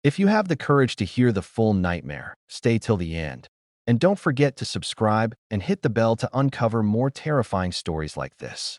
If you have the courage to hear the full nightmare, stay till the end. And don't forget to subscribe and hit the bell to uncover more terrifying stories like this.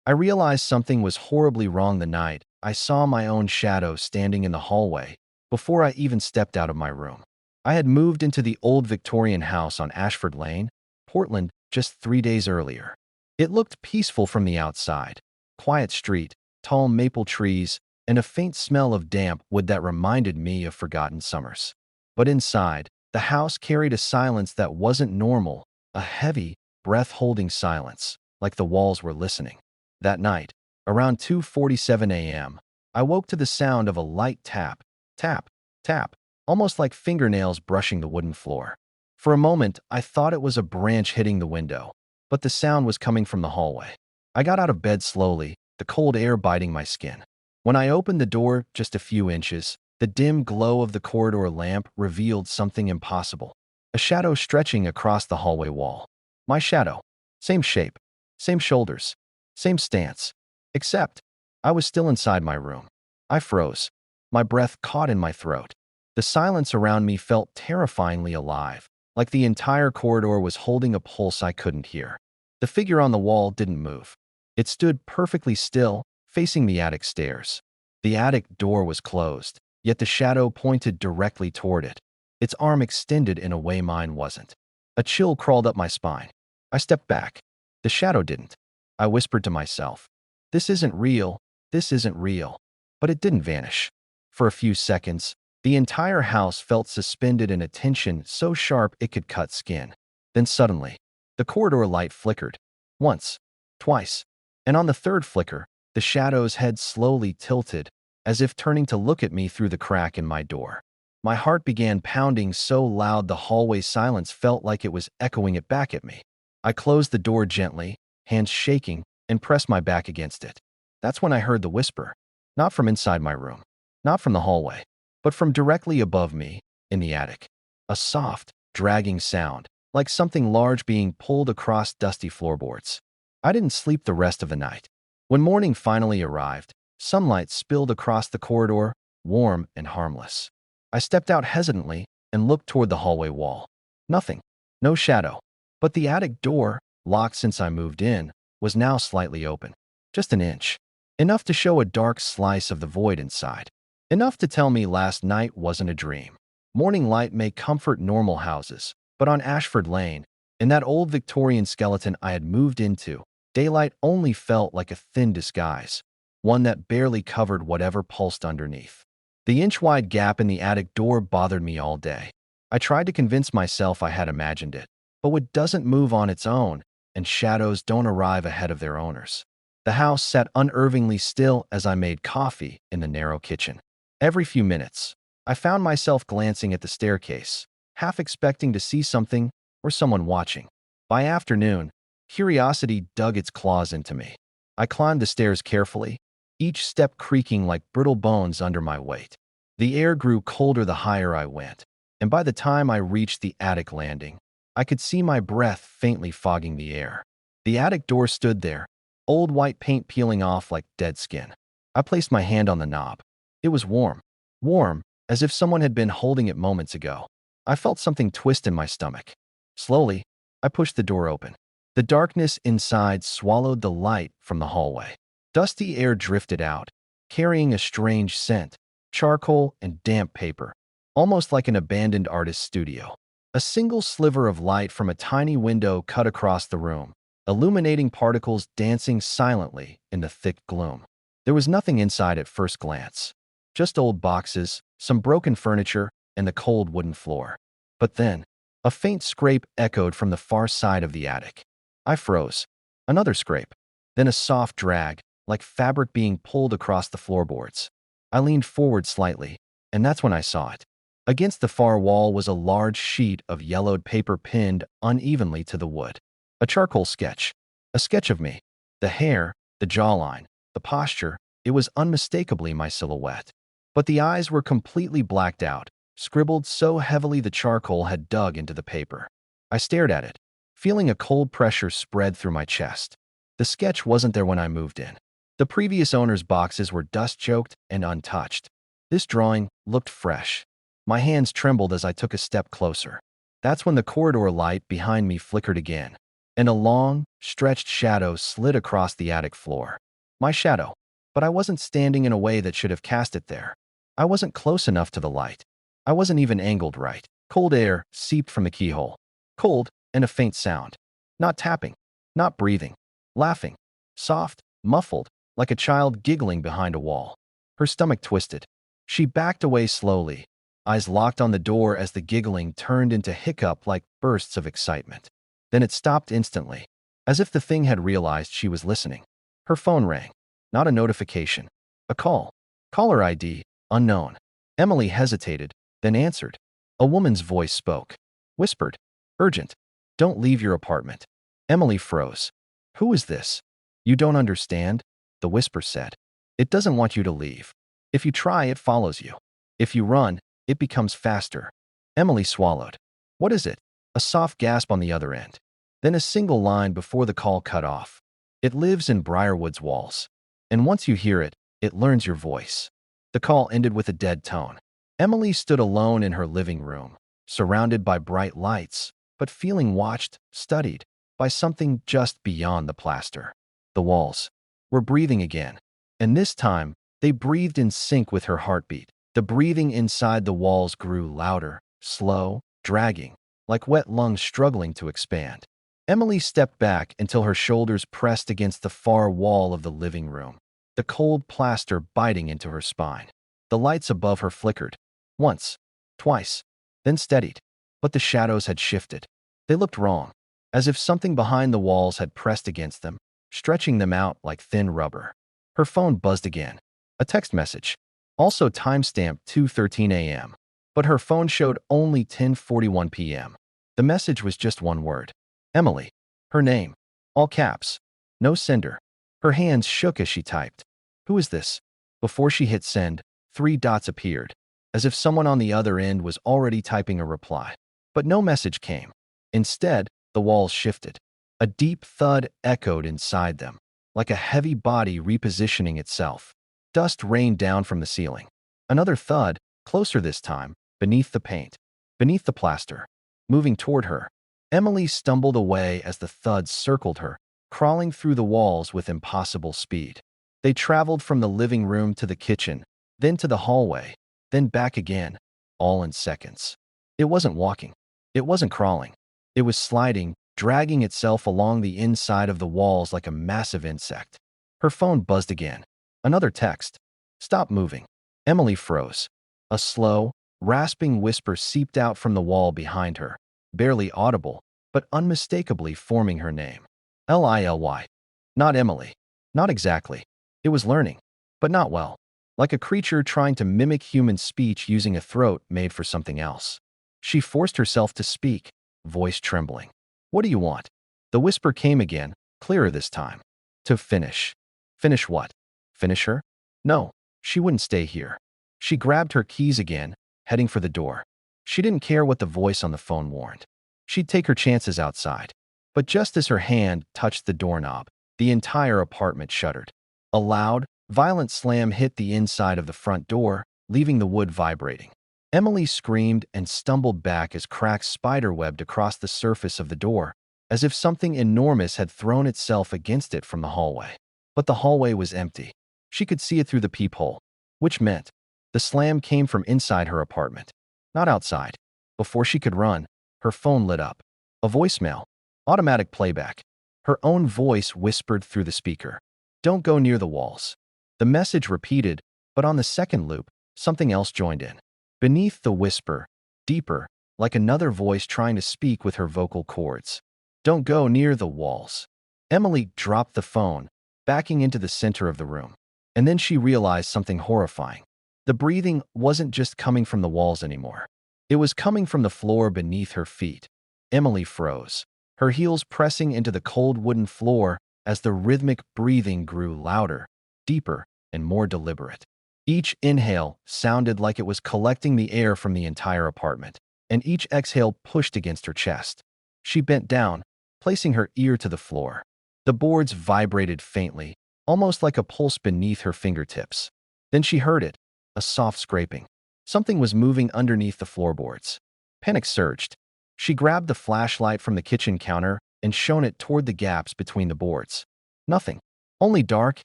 I realized something was horribly wrong the night I saw my own shadow standing in the hallway before I even stepped out of my room. I had moved into the old Victorian house on Ashford Lane, Portland, just 3 days earlier. It looked peaceful from the outside. Quiet street, tall maple trees, and a faint smell of damp wood that reminded me of forgotten summers. But inside, the house carried a silence that wasn't normal, a heavy, breath-holding silence, like the walls were listening. That night, around 2:47 a.m., I woke to the sound of a light tap, tap, tap, almost like fingernails brushing the wooden floor. For a moment, I thought it was a branch hitting the window, but the sound was coming from the hallway. I got out of bed slowly, the cold air biting my skin. When I opened the door just a few inches, the dim glow of the corridor lamp revealed something impossible. A shadow stretching across the hallway wall. My shadow. Same shape, same shoulders, same stance. Except, I was still inside my room. I froze. My breath caught in my throat. The silence around me felt terrifyingly alive, like the entire corridor was holding a pulse I couldn't hear. The figure on the wall didn't move. It stood perfectly still, facing the attic stairs. The attic door was closed, yet the shadow pointed directly toward it. Its arm extended in a way mine wasn't. A chill crawled up my spine. I stepped back. The shadow didn't. I whispered to myself, "This isn't real, this isn't real." But it didn't vanish. For a few seconds, the entire house felt suspended in a tension so sharp it could cut skin. Then suddenly, the corridor light flickered. Once, twice, and on the third flicker, the shadow's head slowly tilted, as if turning to look at me through the crack in my door. My heart began pounding so loud the hallway silence felt like it was echoing it back at me. I closed the door gently, hands shaking, and pressed my back against it. That's when I heard the whisper, not from inside my room, not from the hallway, but from directly above me, in the attic. A soft, dragging sound, like something large being pulled across dusty floorboards. I didn't sleep the rest of the night. When morning finally arrived, sunlight spilled across the corridor, warm and harmless. I stepped out hesitantly and looked toward the hallway wall. Nothing. No shadow. But the attic door, locked since I moved in, was now slightly open. Just an inch. Enough to show a dark slice of the void inside. Enough to tell me last night wasn't a dream. Morning light may comfort normal houses, but on Ashford Lane, in that old Victorian skeleton I had moved into, daylight only felt like a thin disguise, one that barely covered whatever pulsed underneath. The inch-wide gap in the attic door bothered me all day. I tried to convince myself I had imagined it, but what doesn't move on its own, and shadows don't arrive ahead of their owners. The house sat unnervingly still as I made coffee in the narrow kitchen. Every few minutes, I found myself glancing at the staircase, half expecting to see something or someone watching. By afternoon, curiosity dug its claws into me. I climbed the stairs carefully, each step creaking like brittle bones under my weight. The air grew colder the higher I went, and by the time I reached the attic landing, I could see my breath faintly fogging the air. The attic door stood there, old white paint peeling off like dead skin. I placed my hand on the knob. It was warm. Warm, as if someone had been holding it moments ago. I felt something twist in my stomach. Slowly, I pushed the door open. The darkness inside swallowed the light from the hallway. Dusty air drifted out, carrying a strange scent, charcoal and damp paper, almost like an abandoned artist's studio. A single sliver of light from a tiny window cut across the room, illuminating particles dancing silently in the thick gloom. There was nothing inside at first glance. Just old boxes, some broken furniture, and the cold wooden floor. But then, a faint scrape echoed from the far side of the attic. I froze. Another scrape. Then a soft drag, like fabric being pulled across the floorboards. I leaned forward slightly, and that's when I saw it. Against the far wall was a large sheet of yellowed paper pinned unevenly to the wood. A charcoal sketch. A sketch of me. The hair, the jawline, the posture, it was unmistakably my silhouette. But the eyes were completely blacked out, scribbled so heavily the charcoal had dug into the paper. I stared at it, feeling a cold pressure spread through my chest. The sketch wasn't there when I moved in. The previous owner's boxes were dust-choked and untouched. This drawing looked fresh. My hands trembled as I took a step closer. That's when the corridor light behind me flickered again, and a long, stretched shadow slid across the attic floor. My shadow. But I wasn't standing in a way that should have cast it there. I wasn't close enough to the light. I wasn't even angled right. Cold air seeped from the keyhole. Cold, and a faint sound. Not tapping. Not breathing. Laughing. Soft, muffled, like a child giggling behind a wall. Her stomach twisted. She backed away slowly, eyes locked on the door as the giggling turned into hiccup-like bursts of excitement. Then it stopped instantly, as if the thing had realized she was listening. Her phone rang. Not a notification. A call. Caller ID, unknown. Emily hesitated, then answered. A woman's voice spoke. Whispered. Urgent. Don't leave your apartment. Emily froze. Who is this? You don't understand, the whisper said. It doesn't want you to leave. If you try, it follows you. If you run, it becomes faster. Emily swallowed. What is it? A soft gasp on the other end. Then a single line before the call cut off. It lives in Briarwood's walls. And once you hear it, it learns your voice. The call ended with a dead tone. Emily stood alone in her living room, surrounded by bright lights, but feeling watched, studied, by something just beyond the plaster. The walls were breathing again, and this time, they breathed in sync with her heartbeat. The breathing inside the walls grew louder, slow, dragging, like wet lungs struggling to expand. Emily stepped back until her shoulders pressed against the far wall of the living room, the cold plaster biting into her spine. The lights above her flickered. Once, twice, then steadied. But the shadows had shifted. They looked wrong, as if something behind the walls had pressed against them, stretching them out like thin rubber. Her phone buzzed again. A text message, also timestamped 2:13 a.m. But her phone showed only 10:41 p.m. The message was just one word. Emily. Her name. All caps. No sender. Her hands shook as she typed. Who is this? Before she hit send, 3 dots appeared, as if someone on the other end was already typing a reply. But no message came. Instead, the walls shifted. A deep thud echoed inside them, like a heavy body repositioning itself. Dust rained down from the ceiling. Another thud, closer this time, beneath the paint, beneath the plaster. Moving toward her, Emily stumbled away as the thuds circled her, crawling through the walls with impossible speed. They traveled from the living room to the kitchen, then to the hallway, then back again, all in seconds. It wasn't walking. It wasn't crawling. It was sliding, dragging itself along the inside of the walls like a massive insect. Her phone buzzed again. Another text. Stop moving. Emily froze. A slow, rasping whisper seeped out from the wall behind her, barely audible, but unmistakably forming her name. Lily. Not Emily. Not exactly. It was learning, but not well. Like a creature trying to mimic human speech using a throat made for something else. She forced herself to speak, voice trembling. What do you want? The whisper came again, clearer this time. To finish. Finish what? Finish her? No, she wouldn't stay here. She grabbed her keys again, heading for the door. She didn't care what the voice on the phone warned. She'd take her chances outside. But just as her hand touched the doorknob, the entire apartment shuddered. A loud, violent slam hit the inside of the front door, leaving the wood vibrating. Emily screamed and stumbled back as cracks spiderwebbed across the surface of the door, as if something enormous had thrown itself against it from the hallway. But the hallway was empty. She could see it through the peephole, which meant the slam came from inside her apartment, not outside. Before she could run, her phone lit up. A voicemail. Automatic playback. Her own voice whispered through the speaker. Don't go near the walls. The message repeated, but on the second loop, something else joined in. Beneath the whisper, deeper, like another voice trying to speak with her vocal cords. Don't go near the walls. Emily dropped the phone, backing into the center of the room. And then she realized something horrifying. The breathing wasn't just coming from the walls anymore. It was coming from the floor beneath her feet. Emily froze, her heels pressing into the cold wooden floor as the rhythmic breathing grew louder, deeper, and more deliberate. Each inhale sounded like it was collecting the air from the entire apartment, and each exhale pushed against her chest. She bent down, placing her ear to the floor. The boards vibrated faintly, almost like a pulse beneath her fingertips. Then she heard it, a soft scraping. Something was moving underneath the floorboards. Panic surged. She grabbed the flashlight from the kitchen counter and shone it toward the gaps between the boards. Nothing. Only dark,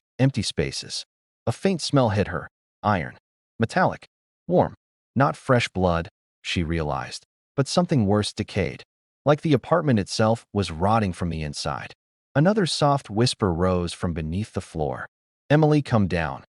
empty spaces. A faint smell hit her. Iron. Metallic. Warm. Not fresh blood, she realized, but something worse, decayed. Like the apartment itself was rotting from the inside. Another soft whisper rose from beneath the floor. Emily, come down.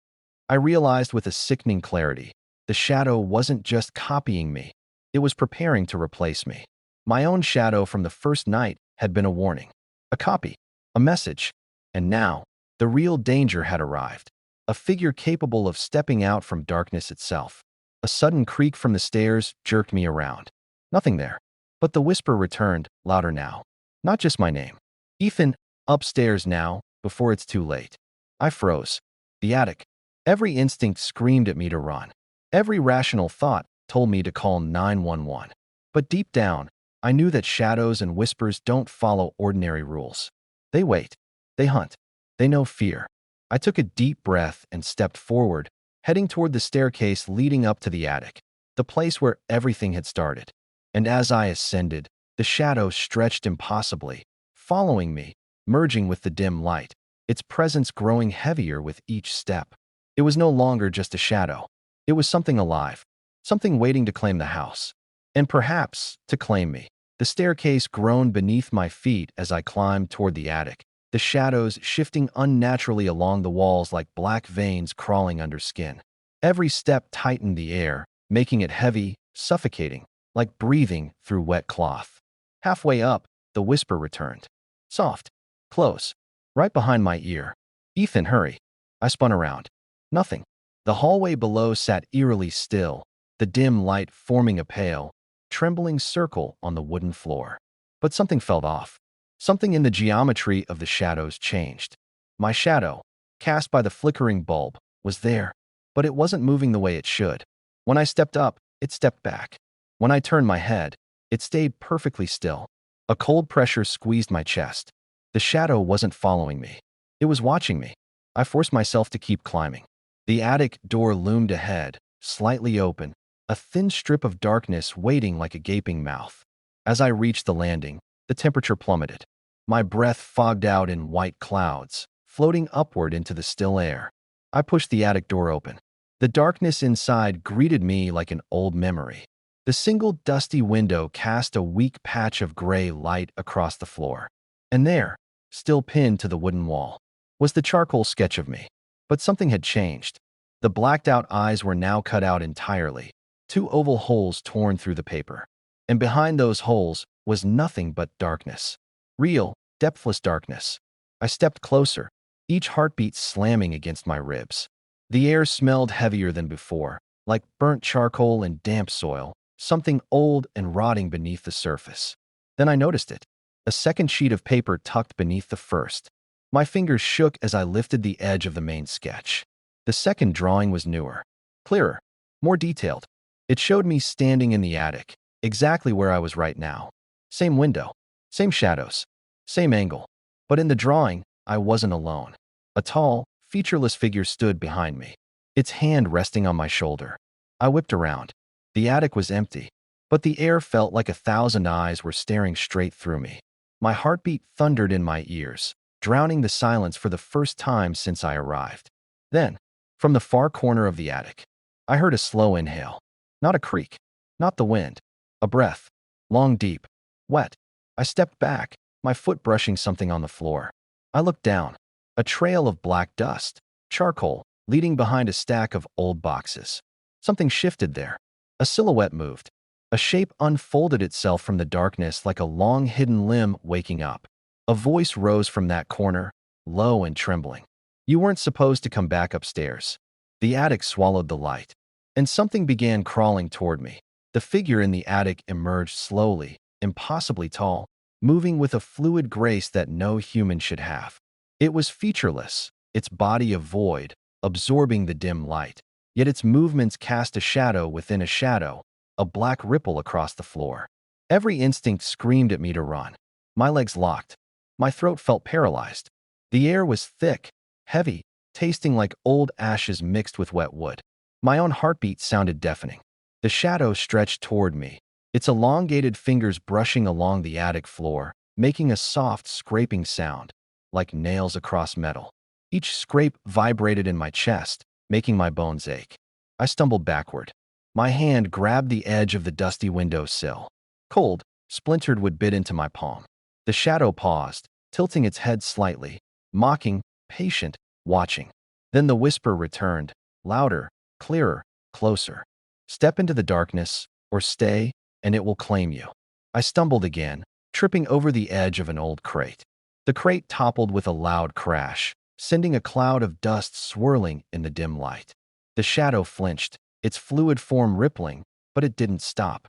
I realized with a sickening clarity. The shadow wasn't just copying me. It was preparing to replace me. My own shadow from the first night had been a warning. A copy. A message. And now, the real danger had arrived. A figure capable of stepping out from darkness itself. A sudden creak from the stairs jerked me around. Nothing there. But the whisper returned, louder now. Not just my name. Ethan, upstairs now, before it's too late. I froze. The attic. Every instinct screamed at me to run. Every rational thought told me to call 911. But deep down, I knew that shadows and whispers don't follow ordinary rules. They wait. They hunt. They know fear. I took a deep breath and stepped forward, heading toward the staircase leading up to the attic, the place where everything had started. And as I ascended, the shadow stretched impossibly, following me, merging with the dim light, its presence growing heavier with each step. It was no longer just a shadow. It was something alive, something waiting to claim the house. And perhaps to claim me. The staircase groaned beneath my feet as I climbed toward the attic, the shadows shifting unnaturally along the walls like black veins crawling under skin. Every step tightened the air, making it heavy, suffocating, like breathing through wet cloth. Halfway up, the whisper returned. Soft. Close. Right behind my ear. Ethan, hurry. I spun around. Nothing. The hallway below sat eerily still, the dim light forming a pale, trembling circle on the wooden floor. But something felt off. Something in the geometry of the shadows changed. My shadow, cast by the flickering bulb, was there, but it wasn't moving the way it should. When I stepped up, it stepped back. When I turned my head, it stayed perfectly still. A cold pressure squeezed my chest. The shadow wasn't following me. It was watching me. I forced myself to keep climbing. The attic door loomed ahead, slightly open, a thin strip of darkness waiting like a gaping mouth. As I reached the landing, the temperature plummeted. My breath fogged out in white clouds, floating upward into the still air. I pushed the attic door open. The darkness inside greeted me like an old memory. The single dusty window cast a weak patch of gray light across the floor. And there, still pinned to the wooden wall, was the charcoal sketch of me. But something had changed. The blacked-out eyes were now cut out entirely, two oval holes torn through the paper. And behind those holes was nothing but darkness. Real, depthless darkness. I stepped closer, each heartbeat slamming against my ribs. The air smelled heavier than before, like burnt charcoal and damp soil, something old and rotting beneath the surface. Then I noticed it. A second sheet of paper tucked beneath the first. My fingers shook as I lifted the edge of the main sketch. The second drawing was newer, clearer, more detailed. It showed me standing in the attic, exactly where I was right now. Same window, same shadows, same angle. But in the drawing, I wasn't alone. A tall, featureless figure stood behind me, its hand resting on my shoulder. I whipped around. The attic was empty, but the air felt like 1,000 eyes were staring straight through me. My heartbeat thundered in my ears, drowning the silence for the first time since I arrived. Then, from the far corner of the attic, I heard a slow inhale. Not a creak, not the wind. A breath, long, deep, wet. I stepped back, my foot brushing something on the floor. I looked down. A trail of black dust, charcoal, leading behind a stack of old boxes. Something shifted there. A silhouette moved. A shape unfolded itself from the darkness like a long hidden limb waking up. A voice rose from that corner, low and trembling. You weren't supposed to come back upstairs. The attic swallowed the light, and something began crawling toward me. The figure in the attic emerged slowly, impossibly tall, moving with a fluid grace that no human should have. It was featureless, its body a void, absorbing the dim light. Yet its movements cast a shadow within a shadow, a black ripple across the floor. Every instinct screamed at me to run. My legs locked. My throat felt paralyzed. The air was thick, heavy, tasting like old ashes mixed with wet wood. My own heartbeat sounded deafening. The shadow stretched toward me, its elongated fingers brushing along the attic floor, making a soft scraping sound, like nails across metal. Each scrape vibrated in my chest, making my bones ache. I stumbled backward. My hand grabbed the edge of the dusty windowsill. Cold, splintered wood bit into my palm. The shadow paused, tilting its head slightly, mocking, patient, watching. Then the whisper returned, louder, clearer, closer. Step into the darkness, or stay, and it will claim you. I stumbled again, tripping over the edge of an old crate. The crate toppled with a loud crash, sending a cloud of dust swirling in the dim light. The shadow flinched, its fluid form rippling, but it didn't stop.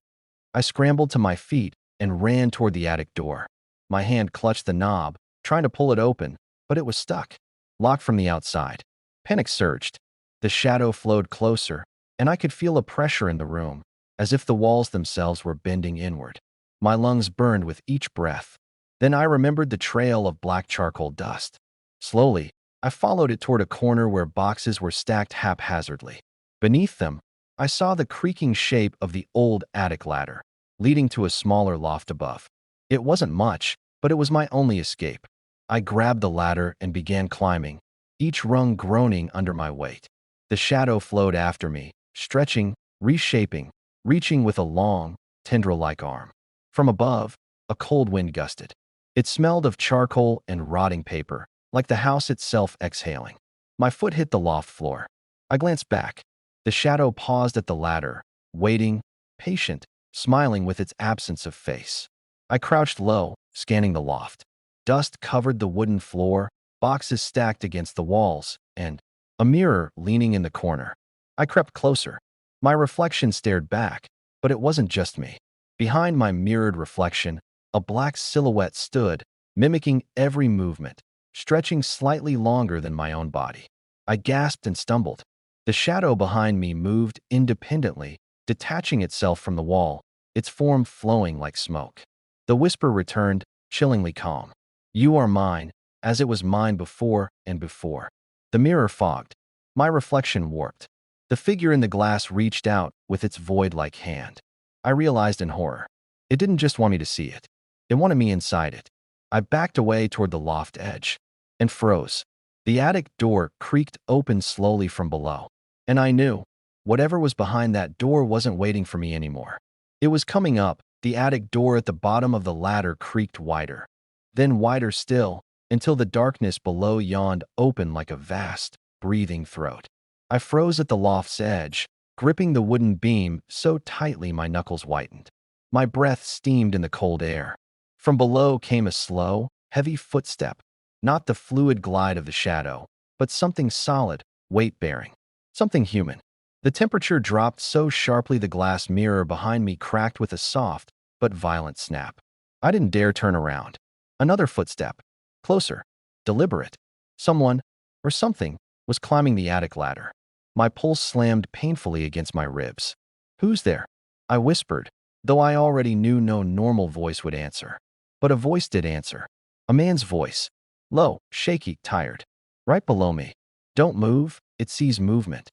I scrambled to my feet and ran toward the attic door. My hand clutched the knob, trying to pull it open, but it was stuck, locked from the outside. Panic surged. The shadow flowed closer, and I could feel a pressure in the room, as if the walls themselves were bending inward. My lungs burned with each breath. Then I remembered the trail of black charcoal dust. Slowly, I followed it toward a corner where boxes were stacked haphazardly. Beneath them, I saw the creaking shape of the old attic ladder, leading to a smaller loft above. It wasn't much, but it was my only escape. I grabbed the ladder and began climbing, each rung groaning under my weight. The shadow flowed after me, stretching, reshaping, reaching with a long, tendril-like arm. From above, a cold wind gusted. It smelled of charcoal and rotting paper, like the house itself exhaling. My foot hit the loft floor. I glanced back. The shadow paused at the ladder, waiting, patient, smiling with its absence of face. I crouched low, scanning the loft. Dust covered the wooden floor, boxes stacked against the walls, and a mirror leaning in the corner. I crept closer. My reflection stared back, but it wasn't just me. Behind my mirrored reflection, a black silhouette stood, mimicking every movement, stretching slightly longer than my own body. I gasped and stumbled. The shadow behind me moved independently, detaching itself from the wall, its form flowing like smoke. The whisper returned, chillingly calm. You are mine, as it was mine before and before. The mirror fogged. My reflection warped. The figure in the glass reached out with its void-like hand. I realized in horror. It didn't just want me to see it. It wanted me inside it. I backed away toward the loft edge and froze. The attic door creaked open slowly from below. And I knew, whatever was behind that door wasn't waiting for me anymore. It was coming up. The attic door at the bottom of the ladder creaked wider, then wider still, until the darkness below yawned open like a vast, breathing throat. I froze at the loft's edge, gripping the wooden beam so tightly my knuckles whitened. My breath steamed in the cold air. From below came a slow, heavy footstep, not the fluid glide of the shadow, but something solid, weight-bearing, something human. The temperature dropped so sharply the glass mirror behind me cracked with a soft but violent snap. I didn't dare turn around. Another footstep. Closer. Deliberate. Someone, or something, was climbing the attic ladder. My pulse slammed painfully against my ribs. Who's there? I whispered, though I already knew no normal voice would answer. But a voice did answer. A man's voice. Low, shaky, tired. Right below me. Don't move, it sees movement.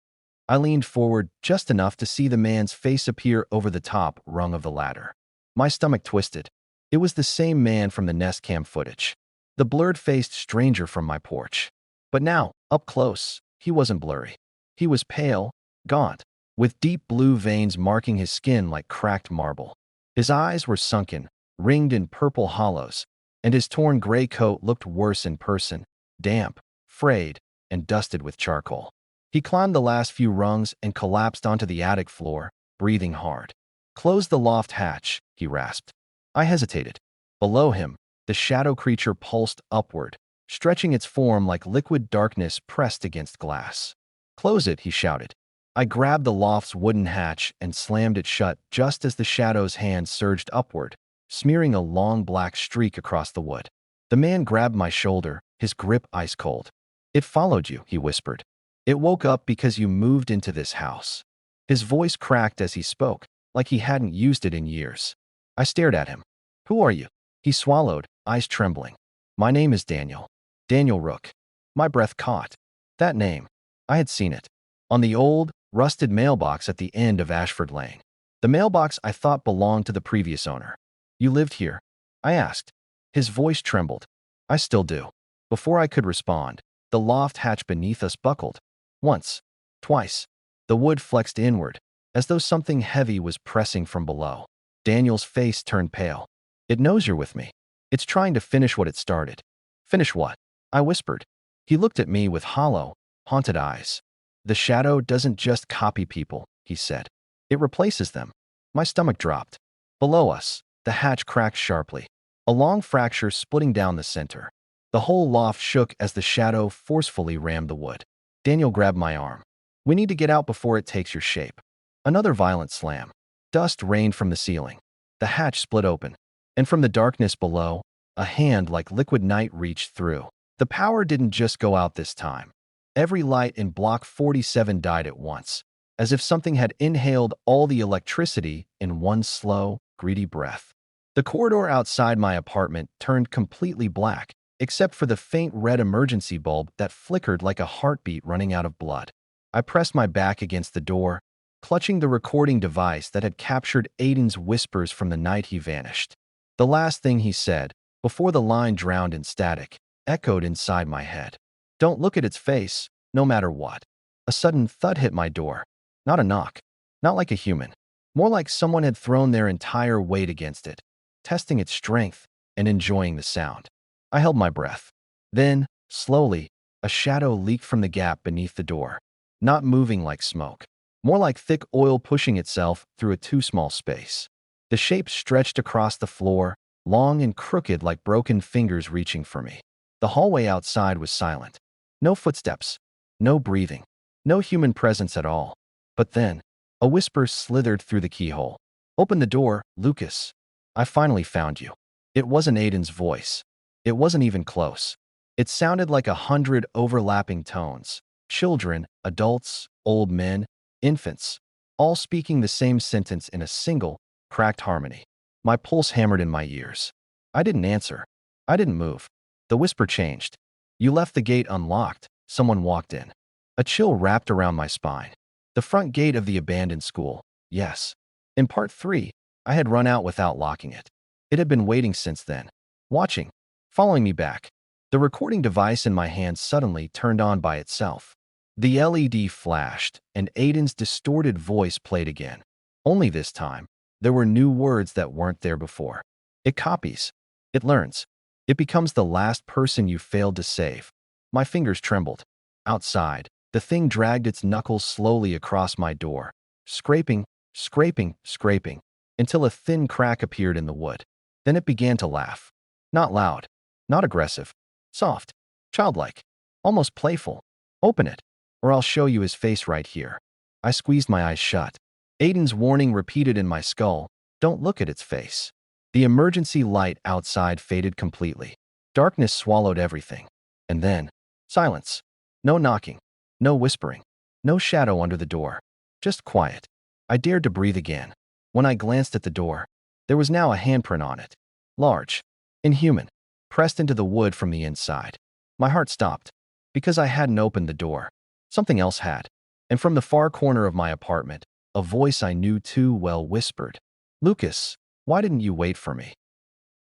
I leaned forward just enough to see the man's face appear over the top rung of the ladder. My stomach twisted. It was the same man from the Nest Cam footage. The blurred-faced stranger from my porch. But now, up close, he wasn't blurry. He was pale, gaunt, with deep blue veins marking his skin like cracked marble. His eyes were sunken, ringed in purple hollows, and his torn gray coat looked worse in person, damp, frayed, and dusted with charcoal. He climbed the last few rungs and collapsed onto the attic floor, breathing hard. Close the loft hatch, he rasped. I hesitated. Below him, the shadow creature pulsed upward, stretching its form like liquid darkness pressed against glass. Close it, he shouted. I grabbed the loft's wooden hatch and slammed it shut just as the shadow's hand surged upward, smearing a long black streak across the wood. The man grabbed my shoulder, his grip ice cold. It followed you, he whispered. It woke up because you moved into this house. His voice cracked as he spoke, like he hadn't used it in years. I stared at him. Who are you? He swallowed, eyes trembling. My name is Daniel. Daniel Rook. My breath caught. That name. I had seen it. On the old, rusted mailbox at the end of Ashford Lane. The mailbox I thought belonged to the previous owner. "You lived here?" I asked. His voice trembled. "I still do." Before I could respond, the loft hatch beneath us buckled. Once, twice. The wood flexed inward, as though something heavy was pressing from below. Daniel's face turned pale. "It knows you're with me. It's trying to finish what it started." "Finish what?" I whispered. He looked at me with hollow, haunted eyes. "The shadow doesn't just copy people," he said. "It replaces them." My stomach dropped. Below us, the hatch cracked sharply, a long fracture splitting down the center. The whole loft shook as the shadow forcefully rammed the wood. Daniel grabbed my arm. "We need to get out before it takes your shape." Another violent slam. Dust rained from the ceiling. The hatch split open, and from the darkness below, a hand like liquid night reached through. The power didn't just go out this time. Every light in Block 47 died at once, as if something had inhaled all the electricity in one slow, greedy breath. The corridor outside my apartment turned completely black, except for the faint red emergency bulb that flickered like a heartbeat running out of blood. I pressed my back against the door, clutching the recording device that had captured Aiden's whispers from the night he vanished. The last thing he said, before the line drowned in static, echoed inside my head. "Don't look at its face, no matter what." A sudden thud hit my door. Not a knock. Not like a human. More like someone had thrown their entire weight against it, testing its strength and enjoying the sound. I held my breath. Then, slowly, a shadow leaked from the gap beneath the door, not moving like smoke, more like thick oil pushing itself through a too small space. The shape stretched across the floor, long and crooked like broken fingers reaching for me. The hallway outside was silent. No footsteps, no breathing, no human presence at all. But then, a whisper slithered through the keyhole. "Open the door, Lucas. I finally found you." It wasn't Aiden's voice. It wasn't even close. It sounded like 100 overlapping tones. Children, adults, old men, infants, all speaking the same sentence in a single, cracked harmony. My pulse hammered in my ears. I didn't answer. I didn't move. The whisper changed. "You left the gate unlocked." Someone walked in. A chill wrapped around my spine. The front gate of the abandoned school. Yes. In part 3, I had run out without locking it. It had been waiting since then, watching, following me back. The recording device in my hand suddenly turned on by itself. The LED flashed, and Aiden's distorted voice played again. Only this time, there were new words that weren't there before. "It copies. It learns. It becomes the last person you failed to save." My fingers trembled. Outside, the thing dragged its knuckles slowly across my door, scraping, scraping, scraping, until a thin crack appeared in the wood. Then it began to laugh. Not loud, not aggressive, soft, childlike, almost playful. "Open it, or I'll show you his face right here." I squeezed my eyes shut. Aiden's warning repeated in my skull, "Don't look at its face." The emergency light outside faded completely. Darkness swallowed everything. And then, silence. No knocking, no whispering, no shadow under the door. Just quiet. I dared to breathe again. When I glanced at the door, there was now a handprint on it. Large, inhuman, pressed into the wood from the inside. My heart stopped. Because I hadn't opened the door. Something else had. And from the far corner of my apartment, a voice I knew too well whispered, "Lucas, why didn't you wait for me?"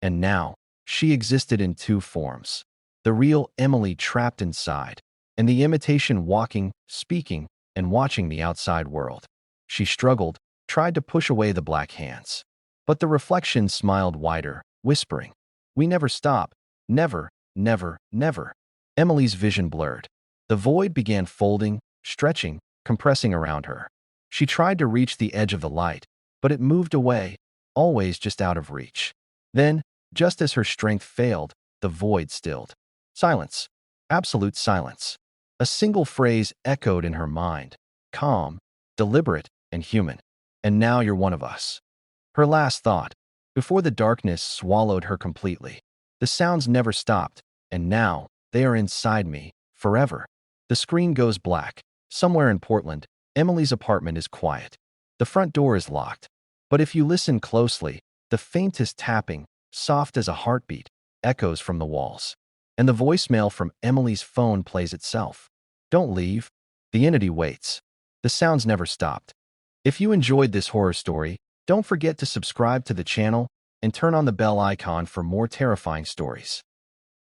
And now, she existed in two forms. The real Emily trapped inside, and the imitation walking, speaking, and watching the outside world. She struggled, tried to push away the black hands. But the reflection smiled wider, whispering, "We never stop. Never, never, never." Emily's vision blurred. The void began folding, stretching, compressing around her. She tried to reach the edge of the light, but it moved away, always just out of reach. Then, just as her strength failed, the void stilled. Silence. Absolute silence. A single phrase echoed in her mind. Calm, deliberate, and human. "And now you're one of us." Her last thought, before the darkness swallowed her completely. The sounds never stopped, and now, they are inside me, forever. The screen goes black. Somewhere in Portland, Emily's apartment is quiet. The front door is locked. But if you listen closely, the faintest tapping, soft as a heartbeat, echoes from the walls. And the voicemail from Emily's phone plays itself. "Don't leave." The entity waits. The sounds never stopped. If you enjoyed this horror story, don't forget to subscribe to the channel and turn on the bell icon for more terrifying stories.